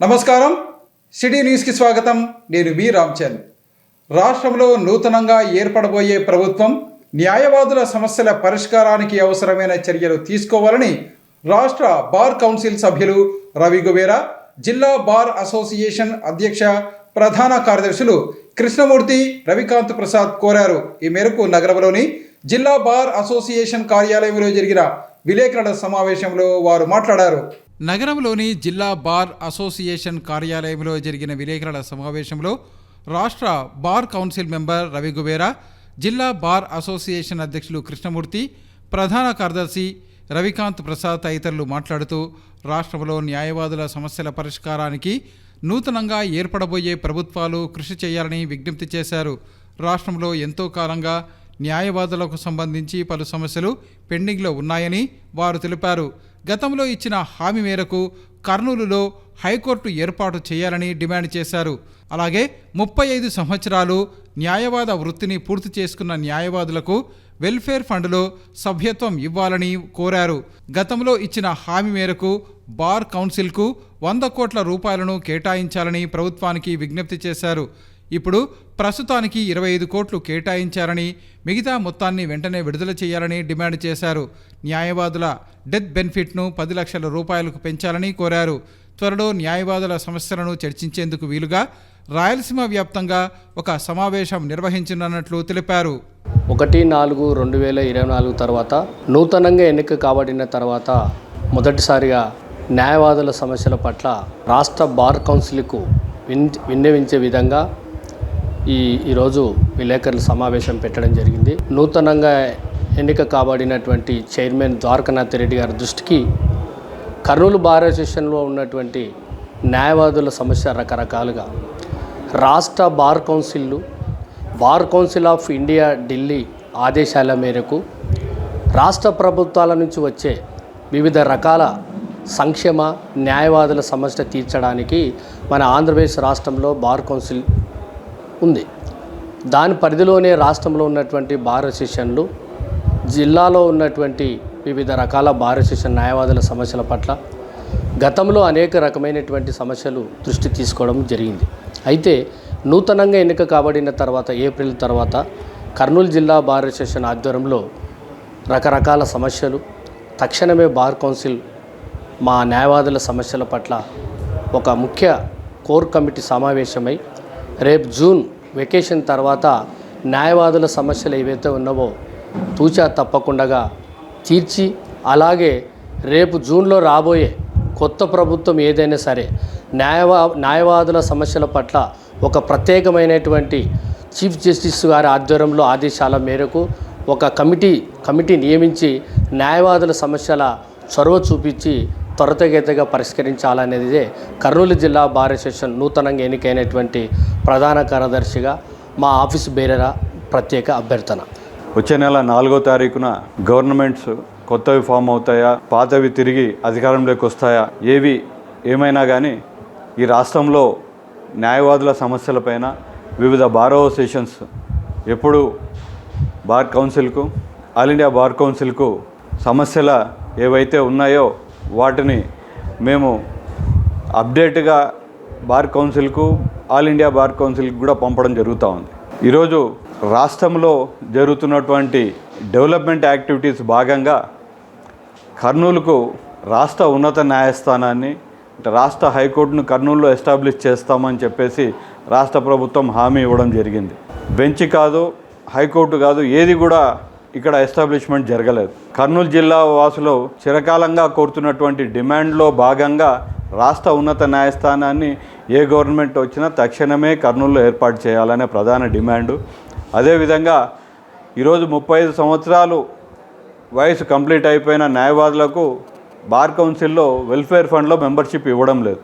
నమస్కారం, సిటీ న్యూస్కి స్వాగతం. నేను మీ రామ్చంద్. రాష్ట్రంలో నూతనంగా ఏర్పడబోయే ప్రభుత్వం న్యాయవాదుల సమస్యల పరిష్కారానికి అవసరమైన చర్యలు తీసుకోవాలని రాష్ట్ర బార్ కౌన్సిల్ సభ్యులు రవి గుబేరా, జిల్లా బార్ అసోసియేషన్ అధ్యక్ష ప్రధాన కార్యదర్శులు కృష్ణమూర్తి, రవికాంత్ ప్రసాద్ కోరారు. ఈ మేరకు నగరంలోని జిల్లా బార్ అసోసియేషన్ కార్యాలయంలో జరిగిన విలేకరుల సమావేశంలో వారు మాట్లాడారు. నగరంలోని జిల్లా బార్ అసోసియేషన్ కార్యాలయంలో జరిగిన విలేకరుల సమావేశంలో రాష్ట్ర బార్ కౌన్సిల్ మెంబర్ రవి గుబేరా, జిల్లా బార్ అసోసియేషన్ అధ్యక్షులు కృష్ణమూర్తి, ప్రధాన కార్యదర్శి రవికాంత్ ప్రసాద్ తదితరులు మాట్లాడుతూ రాష్ట్రంలో న్యాయవాదుల సమస్యల పరిష్కారానికి నూతనంగా ఏర్పడబోయే ప్రభుత్వాలు కృషి చేయాలని విజ్ఞప్తి చేశారు. రాష్ట్రంలో ఎంతో కాలంగా న్యాయవాదులకు సంబంధించి పలు సమస్యలు పెండింగ్లో ఉన్నాయని వారు తెలిపారు. గతంలో ఇచ్చిన హామీ మేరకు కర్నూలులో హైకోర్టు ఏర్పాటు చేయాలని డిమాండ్ చేశారు. అలాగే 35 సంవత్సరాలు న్యాయవాద వృత్తిని పూర్తి చేసుకున్న న్యాయవాదులకు వెల్ఫేర్ ఫండ్లో సభ్యత్వం ఇవ్వాలని కోరారు. గతంలో ఇచ్చిన హామీ మేరకు బార్ కౌన్సిల్కు 100 కోట్ల రూపాయలను కేటాయించాలని ప్రభుత్వానికి విజ్ఞప్తి చేశారు. ఇప్పుడు ప్రస్తుతానికి 25 కోట్లు కేటాయించారని, మిగతా మొత్తాన్ని వెంటనే విడుదల చేయాలని డిమాండ్ చేశారు. న్యాయవాదుల డెత్ బెనిఫిట్ను 10 లక్షల రూపాయలకు పెంచాలని కోరారు. త్వరలో న్యాయవాదుల సమస్యలను చర్చించేందుకు వీలుగా రాయలసీమ వ్యాప్తంగా ఒక సమావేశం నిర్వహించనున్నట్లు తెలిపారు. 1/4/2024 తర్వాత నూతనంగా ఎన్నిక కాబడిన తర్వాత మొదటిసారిగా న్యాయవాదుల సమస్యల పట్ల రాష్ట్ర బార్ కౌన్సిల్కు విన్నవించే విధంగా ఈరోజు విలేకరుల సమావేశం పెట్టడం జరిగింది. నూతనంగా ఎన్నిక కాబడినటువంటి చైర్మన్ ద్వారకానాథ్ రెడ్డి గారి దృష్టికి కర్నూలు బార్ అసోసియేషన్లో ఉన్నటువంటి న్యాయవాదుల సమస్య రకరకాలుగా రాష్ట్ర bar council of India Delhi ఆదేశాల మేరకు రాష్ట్ర ప్రభుత్వాల నుంచి వచ్చే వివిధ రకాల సంక్షేమ న్యాయవాదుల సమస్య తీర్చడానికి మన ఆంధ్రప్రదేశ్ రాష్ట్రంలో బార్ కౌన్సిల్ ఉంది. దాని పరిధిలోనే రాష్ట్రంలో ఉన్నటువంటి బార్ అసోసియేషన్లు, జిల్లాలో ఉన్నటువంటి వివిధ రకాల బార్ అసోసియేషన్ న్యాయవాదుల సమస్యల పట్ల గతంలో అనేక రకమైనటువంటి సమస్యలు దృష్టి తీసుకోవడం జరిగింది. అయితే నూతనంగా ఎన్నిక కాబడిన తర్వాత ఏప్రిల్ తర్వాత కర్నూలు జిల్లా బార్ అసోసియేషన్ ఆధ్వర్యంలో రకరకాల సమస్యలు తక్షణమే బార్ కౌన్సిల్ మా న్యాయవాదుల సమస్యల పట్ల ఒక ముఖ్య కోర్ కమిటీ సమావేశమై రేపు జూన్ వెకేషన్ తర్వాత న్యాయవాదుల సమస్యలు ఏవైతే ఉన్నావో తూచా తప్పకుండా తీర్చి, అలాగే రేపు జూన్లో రాబోయే కొత్త ప్రభుత్వం ఏదైనా సరే న్యాయవాదుల సమస్యల పట్ల ఒక ప్రత్యేకమైనటువంటి చీఫ్ జస్టిస్ గారి ఆధ్వర్యంలో ఆదేశాల మేరకు ఒక కమిటీ నియమించి న్యాయవాదుల సమస్యల చొరవ చూపించి త్వరితగతిగా పరిష్కరించాలనేదే కర్నూలు జిల్లా బార్ అసోసియేషన్ నూతనంగా ఎన్నికైనటువంటి ప్రధాన కార్యదర్శిగా మా ఆఫీసు బేరరా ప్రత్యేక అభ్యర్థన. వచ్చే నెల 4వ తారీఖున గవర్నమెంట్స్ కొత్తవి ఫామ్ అవుతాయా, పాతవి తిరిగి అధికారంలోకి వస్తాయా, ఏమైనా కానీ ఈ రాష్ట్రంలో న్యాయవాదుల సమస్యలపైన వివిధ బార్ అసోసియేషన్స్ ఎప్పుడు బార్ కౌన్సిల్కు, ఆల్ ఇండియా బార్ కౌన్సిల్కు సమస్యల ఏవైతే ఉన్నాయో వాటిని మేము అప్డేట్గా బార్ కౌన్సిల్కు, ఆల్ ఇండియా బార్ కౌన్సిల్కి కూడా పంపడం జరుగుతూ ఉంది. ఈరోజు రాష్ట్రంలో జరుగుతున్నటువంటి డెవలప్మెంట్ యాక్టివిటీస్ భాగంగా కర్నూలుకు రాష్ట్ర ఉన్నత న్యాయస్థానాన్ని, రాష్ట్ర హైకోర్టును కర్నూలులో ఎస్టాబ్లిష్ చేస్తామని చెప్పేసి రాష్ట్ర ప్రభుత్వం హామీ ఇవ్వడం జరిగింది. బెంచ్ కాదు, హైకోర్టు కాదు, ఏది కూడా ఇక్కడ ఎస్టాబ్లిష్మెంట్ జరగలేదు. కర్నూలు జిల్లా వాసులు చిరకాలంగా కోరుతున్నటువంటి డిమాండ్లో భాగంగా రాష్ట్ర ఉన్నత న్యాయస్థానాన్ని ఏ గవర్నమెంట్ వచ్చినా తక్షణమే కర్నూలులో ఏర్పాటు చేయాలనే ప్రధాన డిమాండు. అదేవిధంగా ఈరోజు 35 సంవత్సరాలు వయసు కంప్లీట్ అయిపోయిన న్యాయవాదులకు బార్ కౌన్సిల్లో వెల్ఫేర్ ఫండ్లో మెంబర్షిప్ ఇవ్వడం లేదు.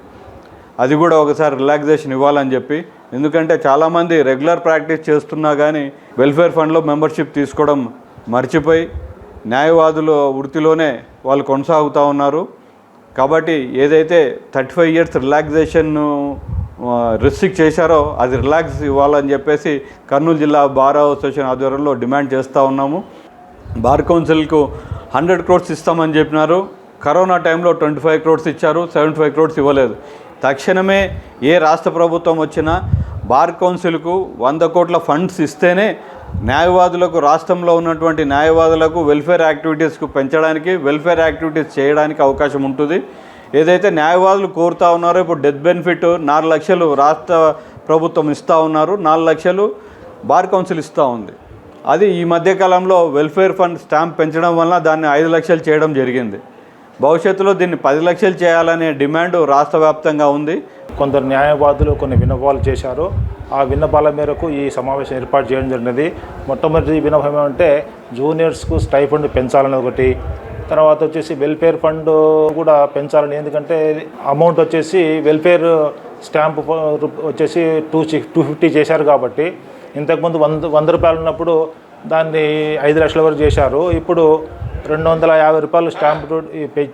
అది కూడా ఒకసారి రిలాక్సేషన్ ఇవ్వాలని చెప్పి, ఎందుకంటే చాలామంది రెగ్యులర్ ప్రాక్టీస్ చేస్తున్నా కానీ వెల్ఫేర్ ఫండ్లో మెంబర్షిప్ తీసుకోవడం మర్చిపోయి న్యాయవాదుల వృత్తిలోనే వాళ్ళు కొనసాగుతూ ఉన్నారు. కాబట్టి ఏదైతే 35 ఇయర్స్ రిలాక్సేషన్ రిస్ట్రిక్ట్ చేశారో అది రిలాక్స్ ఇవ్వాలని చెప్పేసి కర్నూలు జిల్లా బార్ అసోసియేషన్ ఆధ్వర్యంలో డిమాండ్ చేస్తూ ఉన్నాము. బార్ కౌన్సిల్కు 100 crores ఇస్తామని చెప్పినారు. కరోనా టైంలో 25 crores ఇచ్చారు, 75 crores ఇవ్వలేదు. తక్షణమే ఏ రాష్ట్ర ప్రభుత్వం వచ్చినా బార్ కౌన్సిల్కు 100 కోట్ల ఫండ్స్ ఇస్తేనే న్యాయవాదులకు, రాష్ట్రంలో ఉన్నటువంటి న్యాయవాదులకు వెల్ఫేర్ యాక్టివిటీస్కు పెంచడానికి, వెల్ఫేర్ యాక్టివిటీస్ చేయడానికి అవకాశం ఉంటుంది. ఏదైతే న్యాయవాదులు కోరుతా ఉన్నారో, ఇప్పుడు డెత్ బెనిఫిట్ 4 లక్షలు రాష్ట్ర ప్రభుత్వం ఇస్తూ ఉన్నారు, 4 లక్షలు బార్ కౌన్సిల్ ఇస్తూ ఉంది. అది ఈ మధ్యకాలంలో వెల్ఫేర్ ఫండ్ స్టాంప్ పెంచడం వల్ల దాన్ని 5 లక్షలు చేయడం జరిగింది. భవిష్యత్తులో దీన్ని 10 లక్షలు చేయాలనే డిమాండ్ రాష్ట్ర వ్యాప్తంగా ఉంది. కొందరు న్యాయవాదులు కొన్ని విన్నపాలు చేశారు. ఆ విన్నపాల మేరకు ఈ సమావేశం ఏర్పాటు చేయడం జరిగినది. మొట్టమొదటి విన్నపం ఏమంటే జూనియర్స్కు స్టైఫండ్ పెంచాలని ఒకటి, తర్వాత వచ్చేసి వెల్ఫేర్ ఫండ్ కూడా పెంచాలని. ఎందుకంటే అమౌంట్ వచ్చేసి వెల్ఫేర్ స్టాంప్ వచ్చేసి 250 చేశారు కాబట్టి, ఇంతకుముందు 100 రూపాయలు ఉన్నప్పుడు దాన్ని 5 లక్షల వరకు చేశారు. ఇప్పుడు 250 రూపాయలు స్టాంప్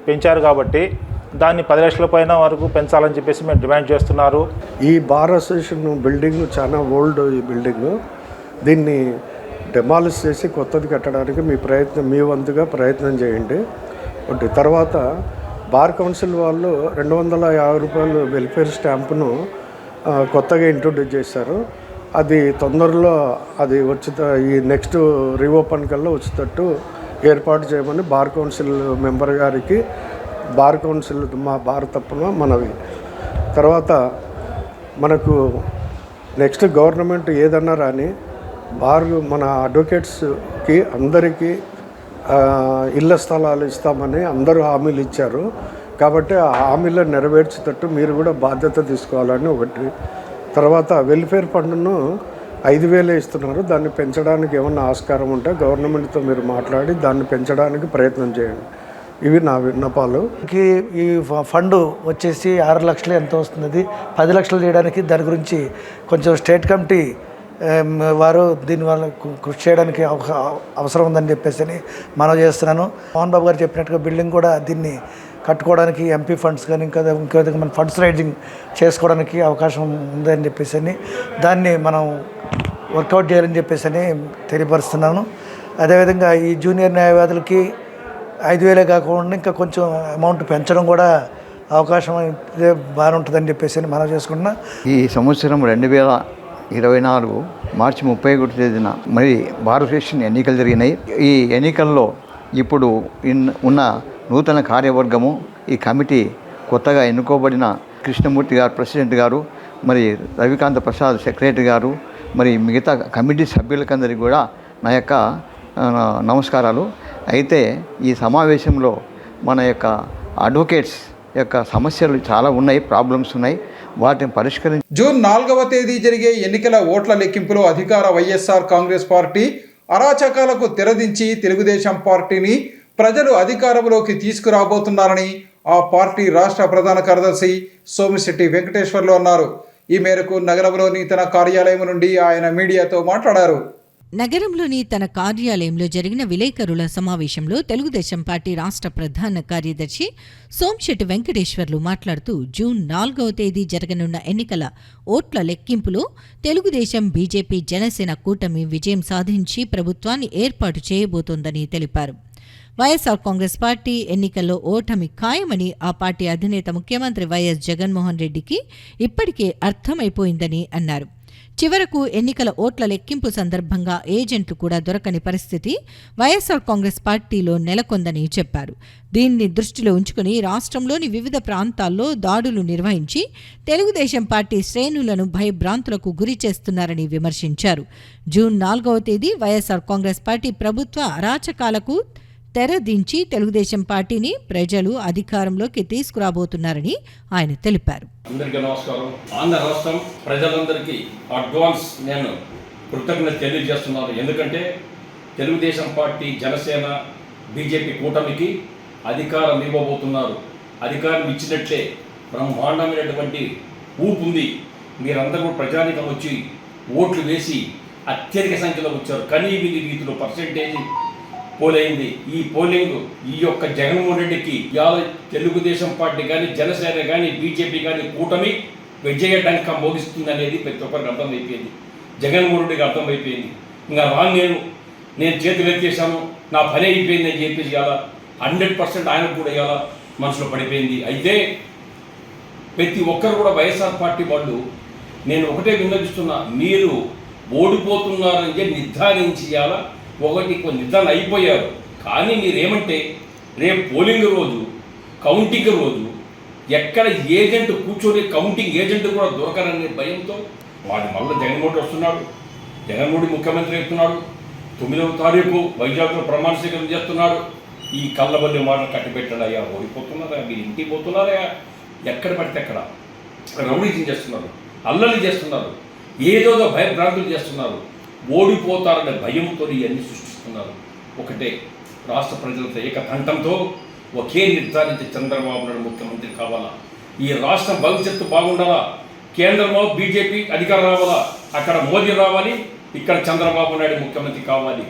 పెంచారు కాబట్టి దాన్ని 10 లక్షల పైన వరకు పెంచాలని చెప్పేసి మేము డిమాండ్ చేస్తున్నారు. ఈ బార్ అసోసియేషన్ బిల్డింగ్ చాలా ఓల్డ్. ఈ బిల్డింగ్ దీన్ని డెమాలిష్ చేసి కొత్తది కట్టడానికి మీ వంతుగా ప్రయత్నం చేయండి. ఒకటి తర్వాత బార్ కౌన్సిల్ వాళ్ళు 250 రూపాయలు వెల్ఫేర్ స్టాంపును కొత్తగా ఇంట్రొడ్యూస్ చేశారు. అది తొందరలో అది ఈ నెక్స్ట్ రీఓపెన్ కల్లా వచ్చేటట్టు ఏర్పాటు చేయమని బార్ కౌన్సిల్ మెంబర్ గారికి, బార్ కౌన్సిల్ మా బార్ తప్పున మనవి. తర్వాత మనకు నెక్స్ట్ గవర్నమెంట్ ఏదన్నా రాని మన అడ్వకేట్స్కి అందరికీ ఇళ్ల స్థలాలు ఇస్తామని అందరూ హామీలు ఇచ్చారు. కాబట్టి ఆ హామీలను నెరవేర్చేటట్టు మీరు కూడా బాధ్యత తీసుకోవాలని ఒకటి. తర్వాత వెల్ఫేర్ ఫండ్ను 5,000 ఇస్తున్నారు. దాన్ని పెంచడానికి ఏమన్నా ఆస్కారం ఉంటే గవర్నమెంట్తో మీరు మాట్లాడి దాన్ని పెంచడానికి ప్రయత్నం చేయండి. ఇవి నా విన్నపాలు. ఈ ఫండ్ వచ్చేసి 6 లక్షలు ఎంత వస్తుంది, 10 లక్షలు చేయడానికి దాని గురించి కొంచెం స్టేట్ కమిటీ వారు దీనివల్ల కృషి చేయడానికి అవసరం ఉందని చెప్పేసి మనం చేస్తున్నాను. మోహన్ బాబు గారు చెప్పినట్టుగా బిల్డింగ్ కూడా దీన్ని కట్టుకోవడానికి ఎంపీ ఫండ్స్ కానీ ఇంకా మన ఫండ్స్ రైజింగ్ చేసుకోవడానికి అవకాశం ఉందని చెప్పేసి దాన్ని మనం వర్కౌట్ చేయాలని చెప్పేసి తెలియపరుస్తున్నాను. అదేవిధంగా ఈ జూనియర్ న్యాయవాదులకి 5,000 కాకుండా ఇంకా కొంచెం అమౌంట్ పెంచడం కూడా అవకాశం అయితే బాగుంటుందని చెప్పేసి మనం చేసుకుంటున్నా. ఈ సంవత్సరం 2024 మార్చి 31 తేదీన మరి బార్ అసోసియేషన్ ఎన్నికలు జరిగినాయి. ఈ ఎన్నికల్లో ఇప్పుడు ఉన్న నూతన కార్యవర్గము, ఈ కమిటీ కొత్తగా ఎన్నుకోబడిన కృష్ణమూర్తి గారు ప్రెసిడెంట్ గారు, మరి రవికాంత ప్రసాద్ సెక్రటరీ గారు, మరి మిగతా కమిటీ సభ్యులకందరికీ కూడా నా యొక్క నమస్కారాలు. అయితే ఈ సమావేశంలో మన యొక్క అడ్వకేట్స్ యొక్క సమస్యలు చాలా ఉన్నాయి, ప్రాబ్లమ్స్ ఉన్నాయి. వాటిని పరిష్కరించి జూన్ 4వ తేదీ జరిగే ఎన్నికల ఓట్ల లెక్కింపులో అధికార వైఎస్ఆర్ కాంగ్రెస్ పార్టీ అరాచకాలకు తెరదించి తెలుగుదేశం పార్టీని ప్రజలు అధికారంలోకి తీసుకురాబోతున్నారని ఆ పార్టీ రాష్ట్ర ప్రధాన కార్యదర్శి సోమిశెట్టి వెంకటేశ్వర్లు అన్నారు. ఈ మేరకు నగరంలోని తన కార్యాలయం నుండి ఆయన మీడియాతో మాట్లాడారు. నగరంలోని తన కార్యాలయంలో జరిగిన విలేకరుల సమావేశంలో తెలుగుదేశం పార్టీ రాష్ట్ర ప్రధాన కార్యదర్శి సోమిశెట్టి వెంకటేశ్వర్లు మాట్లాడుతూ జూన్ 4వ తేదీ జరగనున్న ఎన్నికల ఓట్ల లెక్కింపులో తెలుగుదేశం, బీజేపీ, జనసేన కూటమి విజయం సాధించి ప్రభుత్వాన్ని ఏర్పాటు చేయబోతోందని తెలిపారు. వైఎస్ఆర్ కాంగ్రెస్ పార్టీ ఎన్నికల్లో ఓటమి ఖాయమని ఆ పార్టీ అధినేత ముఖ్యమంత్రి వైఎస్ జగన్మోహన్ రెడ్డికి ఇప్పటికే అర్థమైపోయిందని అన్నారు. చివరకు ఎన్నికల ఓట్ల లెక్కింపు సందర్భంగా ఏజెంట్లు కూడా దొరకని పరిస్థితి వైఎస్ఆర్ కాంగ్రెస్ పార్టీలో నెలకొందని చెప్పారు. దీన్ని దృష్టిలో ఉంచుకుని రాష్ట్రంలోని వివిధ ప్రాంతాల్లో దాడులు నిర్వహించి తెలుగుదేశం పార్టీ శ్రేణులను భయభ్రాంతులకు గురి చేస్తున్నారని విమర్శించారు. జూన్ 4వ తేదీ వైఎస్ఆర్ కాంగ్రెస్ పార్టీ ప్రభుత్వ అరాచకాలకు తెరదించి తెలుగుదేశం పార్టీని ప్రజలు అధికారంలోకి తీసుకురాబోతున్నారని ఆయన తెలిపారు. అందరికీ నమస్కారం. ఆంధ్ర రాష్ట్రం ప్రజలందరికీ అడ్వాన్స్ నేను కృతజ్ఞత తెలియజేస్తున్నాను. ఎందుకంటే తెలుగుదేశం పార్టీ, జనసేన, బీజేపీ కూటమికి అధికారం ఇవ్వబోతున్నారు. అధికారం ఇచ్చినట్లే బ్రహ్మాండమైనటువంటి ఊపు ఉంది. మీరందరూ ప్రజానికం వచ్చి ఓట్లు వేసి అత్యధిక సంఖ్యలో వచ్చారు. కనీవిని రీతిలో పర్సెంటేజ్ పోలైంది. ఈ పోలింగ్ ఈ యొక్క జగన్మోహన్ రెడ్డికి ఇవాళ తెలుగుదేశం పార్టీ కానీ, జనసేన కానీ, బీజేపీ కానీ కూటమి విజయ డంక మోగిస్తుంది అనేది ప్రతి ఒక్కరికి అర్థమైపోయింది. జగన్మోహన్ రెడ్డికి అర్థమైపోయింది. ఇంకా నేను చేతులు ఎత్తేసాను, నా పని అయిపోయింది అని చెప్పేసి ఇవాళ 100% ఆయనకు కూడా ఇవాళ మనసులో పడిపోయింది. అయితే ప్రతి ఒక్కరు కూడా వైఎస్ఆర్ పార్టీ వాళ్ళు నేను ఒకటే విన్నవిస్తున్నా, మీరు ఓడిపోతున్నారని చెప్పి నిర్ధారించేయాలా. ఒకటి నిర్ధారణ అయిపోయారు, కానీ మీరేమంటే రేపు పోలింగ్ రోజు, కౌంటింగ్ రోజు ఎక్కడ ఏజెంట్ కూర్చొని కౌంటింగ్ ఏజెంట్ కూడా దొరకరనే భయంతో వాడి మళ్ళీ జగన్మోహన్ వస్తున్నాడు. జగన్మోహన్ ముఖ్యమంత్రి అవుతున్నాడు. 9వ తారీఖు వైజాగ్లో ప్రమాణ స్వీకారం చేస్తున్నాడు. ఈ కళ్ళబల్లి మాటలు కట్టిపెట్టాడయ్యా, ఓడిపోతున్నారా, మీరు ఇంటికి పోతున్నారా, ఎక్కడ పడితే అక్కడ రౌడీజం చేస్తున్నారు, అల్లరి చేస్తున్నారు, ఏదోదో భయభ్రాంతులు చేస్తున్నారు. ఓడిపోతారనే భయంతో ఇవన్నీ సృష్టిస్తున్నారు. ఒకటే రాష్ట్ర ప్రజలతో ఏకకంఠంతో ఒకే నిర్ధారించి చంద్రబాబు నాయుడు ముఖ్యమంత్రి కావాలా. ఈ రాష్ట్రం భవిష్యత్తు బాగుండాలా. కేంద్రంలో బీజేపీ అధికారం రావాలా, అక్కడ మోదీ రావాలి, ఇక్కడ చంద్రబాబు నాయుడు ముఖ్యమంత్రి కావాలి.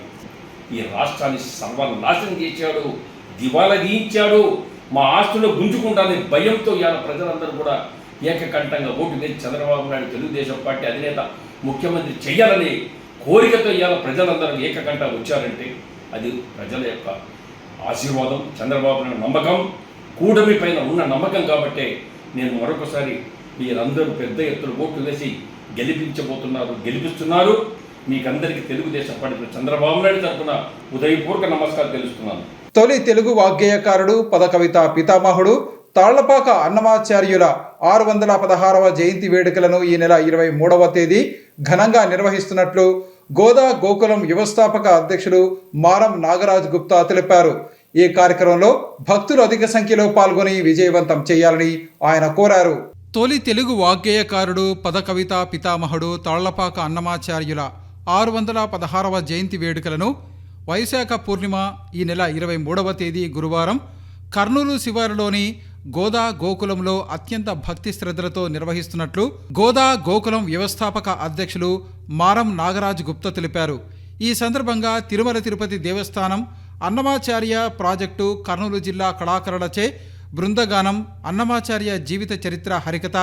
ఈ రాష్ట్రాన్ని సర్వనాశనం చేశాడు, దివాలా తీయించాడు, మా ఆస్తులు గుంజుకుంటానే భయంతో ఇవాళ ప్రజలందరూ కూడా ఏకకంఠంగా ఓటు వేసి చంద్రబాబు నాయుడు తెలుగుదేశం పార్టీ అధినేత ముఖ్యమంత్రి చేయాలని కోరికతో ఇవాళ ప్రజలందరూ ఏకకంఠ వచ్చారంటే అది ప్రజల యొక్క ఆశీర్వాదం, చంద్రబాబు నాయుడు నమ్మకం, కూటమి పైన ఉన్న నమ్మకం. కాబట్టే నేను మరొకసారి మీరందరూ పెద్ద ఎత్తున ఓట్లు వేసి గెలిపిస్తున్నారు. మీకందరికీ తెలుగుదేశం పార్టీ చంద్రబాబు నాయుడు తరఫున ఉదయపూర్వక నమస్కారం తెలుస్తున్నాను. తొలి తెలుగు వాగ్గేయకారుడు, పదకవిత పితామహుడు తాళ్లపాక అన్నమాచార్యుల 616వ జయంతి వేడుకలను ఈ నెల 23వ తేదీ ఘనంగా నిర్వహిస్తున్నట్లు గోదా గోకులం వ్యవస్థాపక అధ్యక్షుడు మారం నాగరాజ్ గుప్తా తెలిపారు. ఈ కార్యక్రమంలో భక్తులు అధిక సంఖ్యలో పాల్గొని విజయవంతం చేయాలని ఆయన కోరారు. తొలి తెలుగు వాగ్గేయకారుడు, పదకవిత పితామహుడు తాళ్లపాక అన్నమాచార్యుల 616వ జయంతి వేడుకలను వైశాఖ పూర్ణిమ ఈ నెల 23వ తేదీ గురువారం కర్నూలు శివారులోని గోదా గోకులంలో అత్యంత భక్తి శ్రద్ధలతో నిర్వహిస్తున్నట్లు గోదా గోకులం వ్యవస్థాపక అధ్యక్షులు మారం నాగరాజ్ గుప్తా తెలిపారు. ఈ సందర్భంగా తిరుమల తిరుపతి దేవస్థానం, అన్నమాచార్య ప్రాజెక్టు, కర్నూలు జిల్లా కళాకారులచే బృందగానం, అన్నమాచార్య జీవిత చరిత్ర హరికథ,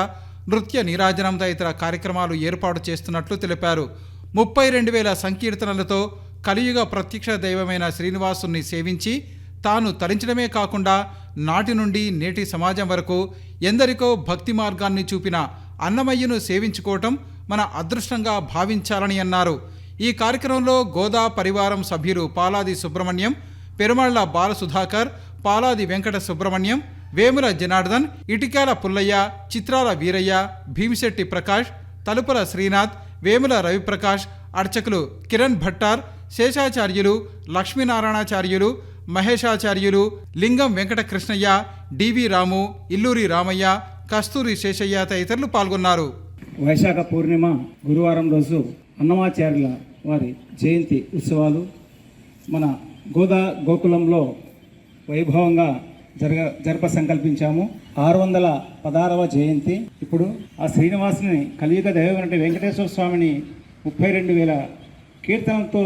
నృత్య నీరాజనం తదితర కార్యక్రమాలు ఏర్పాటు చేస్తున్నట్లు తెలిపారు. 32,000 సంకీర్తనలతో కలియుగ ప్రత్యక్ష దైవమైన శ్రీనివాసుని సేవించి తాను తరించడమే కాకుండా నాటి నుండి నేటి సమాజం వరకు ఎందరికో భక్తి మార్గాన్ని చూపిన అన్నమయ్యను సేవించుకోవటం మన అదృష్టంగా భావించాలని అన్నారు. ఈ కార్యక్రమంలో గోదా పరివారం సభ్యులు పాలాది సుబ్రహ్మణ్యం, పెరుమాళ్ల బాలసుధాకర్, పాలాది వెంకట సుబ్రహ్మణ్యం, వేముల జనార్దన్, ఇటికాల పుల్లయ్య, చిత్రాల వీరయ్య, భీమిశెట్టి ప్రకాష్, తలుపుల శ్రీనాథ్, వేముల రవిప్రకాష్, అర్చకులు కిరణ్ భట్టార్, శేషాచార్యులు, లక్ష్మీనారాయణాచార్యులు, మహేశాచార్యులు, లింగం వెంకటకృష్ణయ్య, డివి రాము, ఇల్లూరి రామయ్య, కస్తూరి శేషయ్య తదితరులు పాల్గొన్నారు. వైశాఖ పూర్ణిమ గురువారం రోజు అన్నమాచార్యుల వారి జయంతి ఉత్సవాలు మన గోదా గోకులంలో వైభవంగా జరప సంకల్పించాము. 616వ జయంతి. ఇప్పుడు ఆ శ్రీనివాసుని కలియుగ దైవమైనటువంటి వెంకటేశ్వర స్వామిని 32,000 కీర్తనలతో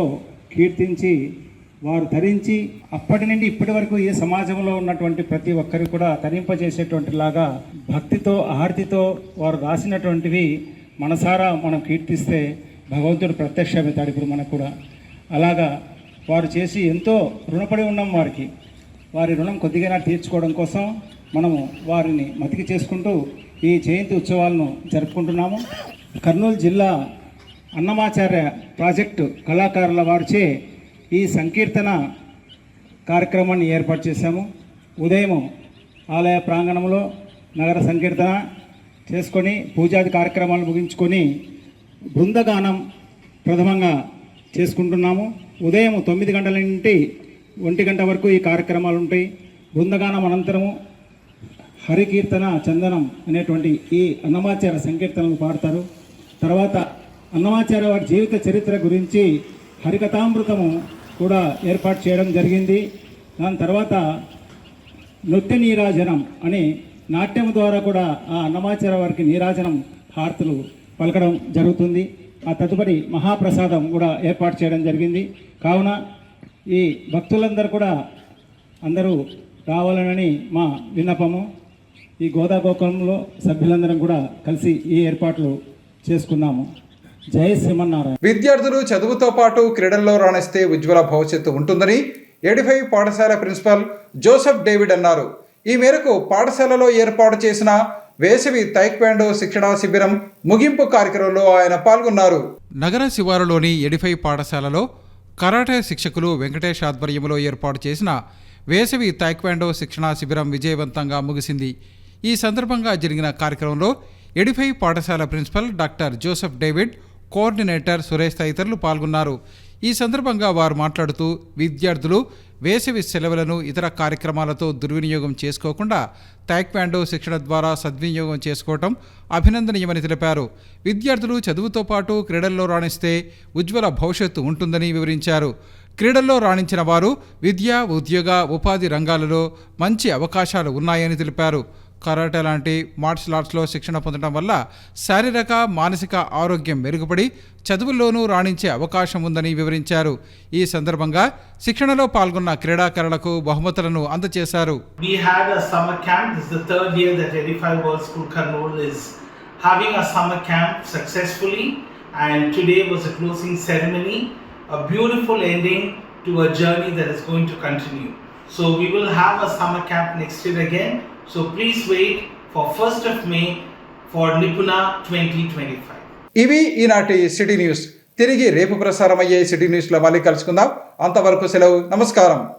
కీర్తించి వారు ధరించి అప్పటి నుండి ఇప్పటి వరకు ఈ సమాజంలో ఉన్నటువంటి ప్రతి ఒక్కరికి కూడా తరింపజేసేటువంటి లాగా భక్తితో ఆర్తితో వారు రాసినటువంటివి మనసారా మనం కీర్తిస్తే భగవంతుడు ప్రత్యక్షమవుతాడు. ఇప్పుడు మనకు కూడా అలాగా వారు చేసి ఎంతో రుణపడి ఉన్నాం వారికి. వారి రుణం కొద్దిగా తీర్చుకోవడం కోసం మనము వారిని మతికి చేసుకుంటూ ఈ జయంతి ఉత్సవాలను జరుపుకుంటున్నాము. కర్నూలు జిల్లా అన్నమాచార్య ప్రాజెక్టు కళాకారుల వారిచే ఈ సంకీర్తన కార్యక్రమాన్ని ఏర్పాటు చేశాము. ఉదయం ఆలయ ప్రాంగణంలో నగర సంకీర్తన చేసుకొని పూజాది కార్యక్రమాలు ముగించుకొని బృందగానం ప్రథమంగా చేసుకుంటున్నాము. ఉదయం 9 గంటల నుండి 1 గంట వరకు ఈ కార్యక్రమాలు ఉంటాయి. బృందగానం అనంతరము హరికీర్తన చందనం అనేటువంటి ఈ అన్నమాచార్య సంకీర్తనలు పాడతారు. తర్వాత అన్నమాచార్య వారి జీవిత చరిత్ర గురించి హరికథామృతము కూడా ఏర్పాటు చేయడం జరిగింది. దాని తర్వాత నృత్య నీరాజనం అని నాట్యం ద్వారా కూడా ఆ అన్నమాచార్య వారికి నీరాజనం హారతులు పలకడం జరుగుతుంది. ఆ తదుపరి మహాప్రసాదం కూడా ఏర్పాటు చేయడం జరిగింది. కావున ఈ భక్తులందరూ కూడా అందరూ రావాలని మా విన్నపము. ఈ గోదా గోకులంలో సభ్యులందరం కూడా కలిసి ఈ ఏర్పాట్లు చేసుకున్నాము. జై శ్రీమన్నారాయణ. విద్యార్థులు చదువుతో పాటు క్రీడల్లో రాణిస్తే ఉజ్వల భవిష్యత్తు ఉంటుందని 85 పాఠశాల ప్రిన్సిపల్ జోసెఫ్ డేవిడ్ అన్నారు. ఈ మేరకు పాఠశాలలో ఏర్పాటు చేసిన వేసవి తైక్వాండో శిక్షణా శిబిరం ముగింపు కార్యక్రమంలో ఆయన పాల్గొన్నారు. నగర శివారులోని ఎడిఫై పాఠశాలలో కరాటే శిక్షకులు వెంకటేష్ ఆధ్వర్యంలో ఏర్పాటు చేసిన వేసవి తైక్వాండో శిక్షణా శిబిరం విజయవంతంగా ముగిసింది. ఈ సందర్భంగా జరిగిన కార్యక్రమంలో ఎడిఫై పాఠశాల principal doctor Joseph David, coordinator Suresh తదితరులు పాల్గొన్నారు. ఈ సందర్భంగా వారు మాట్లాడుతూ విద్యార్థులు వేసవి సెలవులను ఇతర కార్యక్రమాలతో దుర్వినియోగం చేసుకోకుండా తైక్వాండో శిక్షణ ద్వారా సద్వినియోగం చేసుకోవటం అభినందనీయమని తెలిపారు. విద్యార్థులు చదువుతో పాటు క్రీడల్లో రాణిస్తే ఉజ్వల భవిష్యత్తు ఉంటుందని వివరించారు. క్రీడల్లో రాణించిన వారు విద్య, ఉద్యోగ, ఉపాధి రంగాలలో మంచి అవకాశాలు ఉన్నాయని తెలిపారు. కరాటే లాంటి మార్షల్ ఆర్ట్స్లో శిక్షణ పొందడం వల్ల శారీరక, మానసిక ఆరోగ్యం మెరుగుపడి చదువుల్లోనూ రాణించే అవకాశం ఉందని వివరించారు. ఈ సందర్భంగా శిక్షణలో పాల్గొన్న క్రీడాకారులకు బహుమతులను అందజేశారు. We had a summer camp. This is the third year that Edify World School Kurnool is having a summer camp successfully, and today was a closing ceremony, a beautiful ending to a journey that is going to continue. So we will have a summer camp next year again. So please wait for 1st of May for Nipuna 2025. ఇవి ఈనాటి city news. తిరిగి రేపు ప్రసారమయ్యే city న్యూస్లో మళ్ళీ కలుసుకుందాం. అంతవరకు సెలవు. నమస్కారం.